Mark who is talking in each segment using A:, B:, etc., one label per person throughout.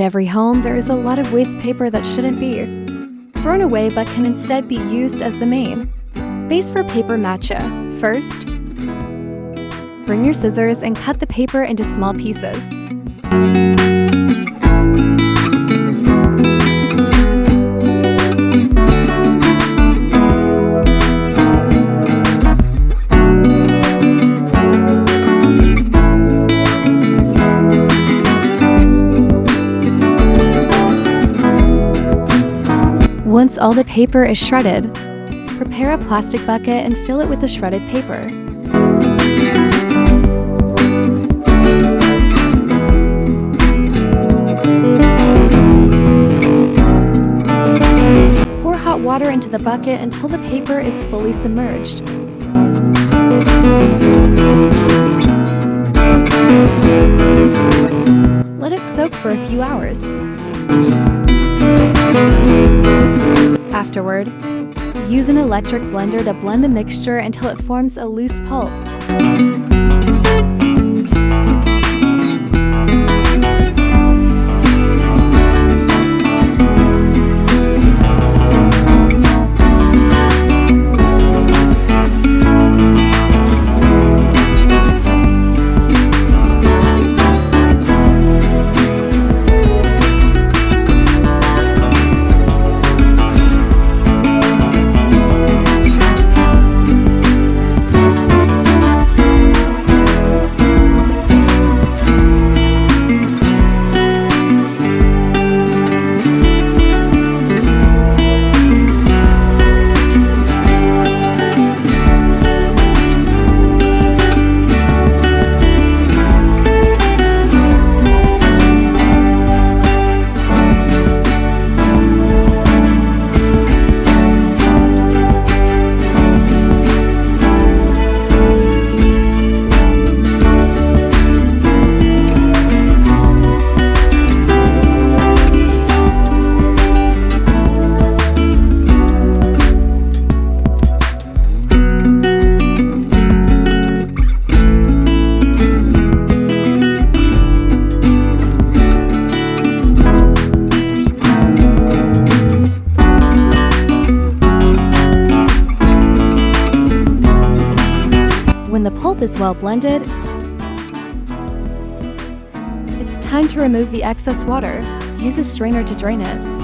A: In every home, there is a lot of waste paper that shouldn't be thrown away but can instead be used as the main base for paper mache. First, bring your scissors and cut the paper into small pieces. Once all the paper is shredded, prepare a plastic bucket and fill it with the shredded paper. Pour hot water into the bucket until the paper is fully submerged. Let it soak for a few hours. Afterward, use an electric blender to blend the mixture until it forms a loose pulp. When the pulp is well blended, it's time to remove the excess water. Use a strainer to drain it.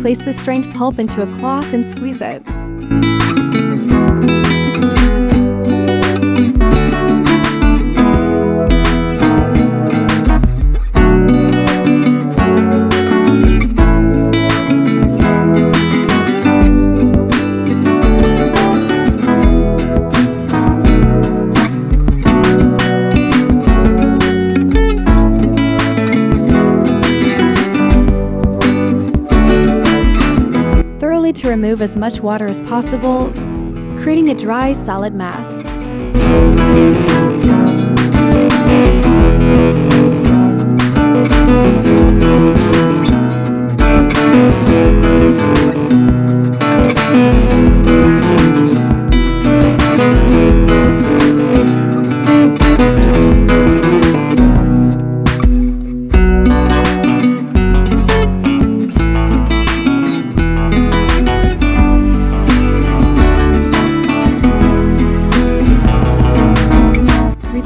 A: Place the strained pulp into a cloth and squeeze it. To remove as much water as possible, creating a dry, solid mass.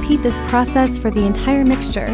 A: repeat this process for the entire mixture.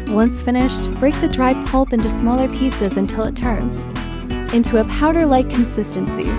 A: Once finished, break the dry pulp into smaller pieces until it turns into a powder-like consistency.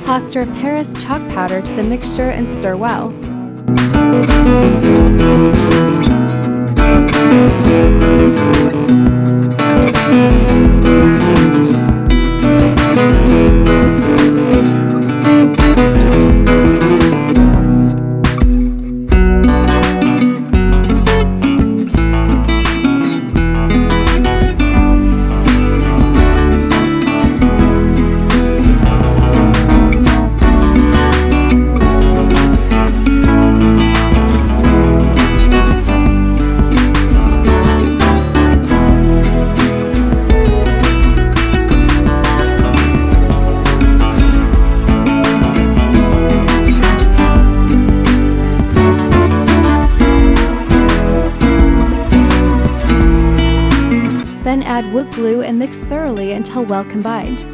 A: Plaster of Paris chalk powder to the mixture and stir well. Then add wood glue and mix thoroughly until well combined.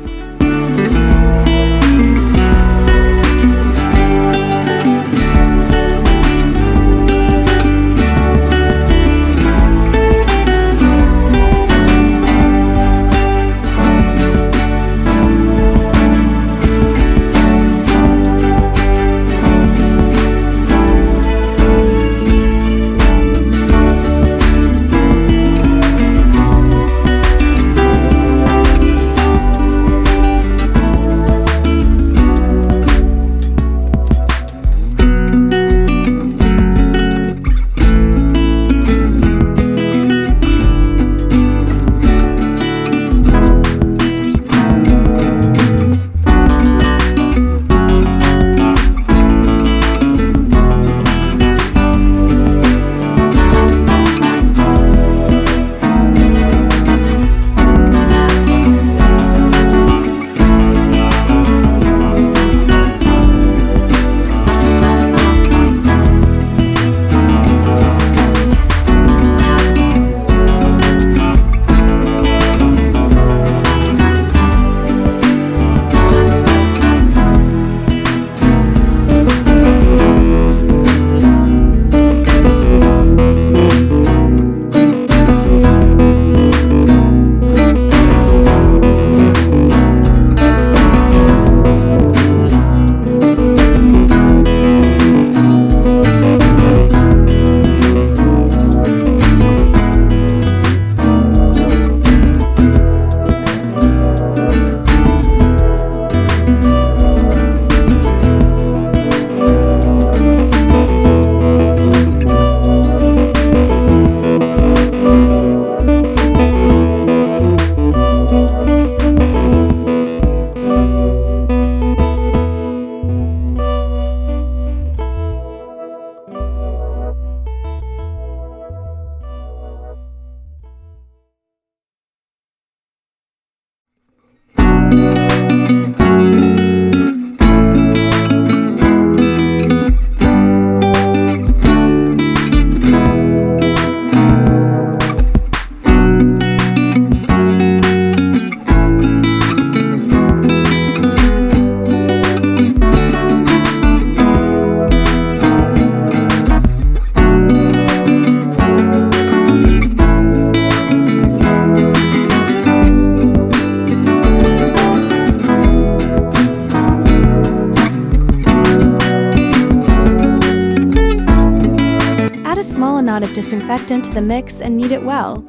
A: amount of disinfectant to the mix and knead it well.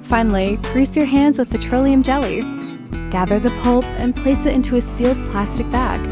A: Finally, grease your hands with petroleum jelly. Gather the pulp and place it into a sealed plastic bag.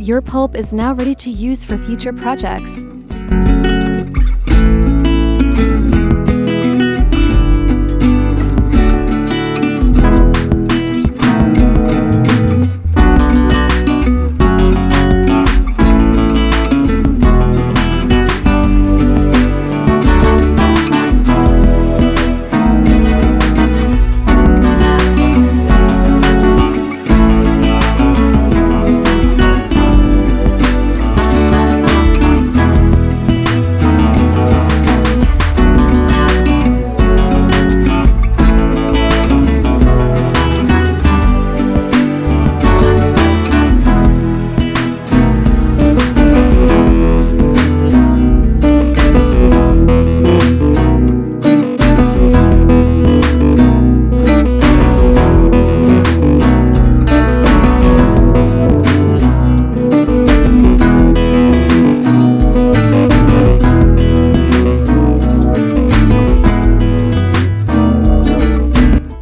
A: Your pulp is now ready to use for future projects.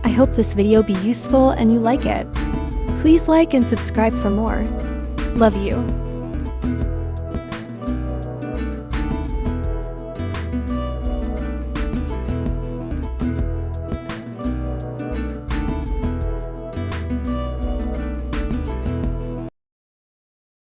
A: I hope this video be useful and you like it. Please like and subscribe for more. Love you.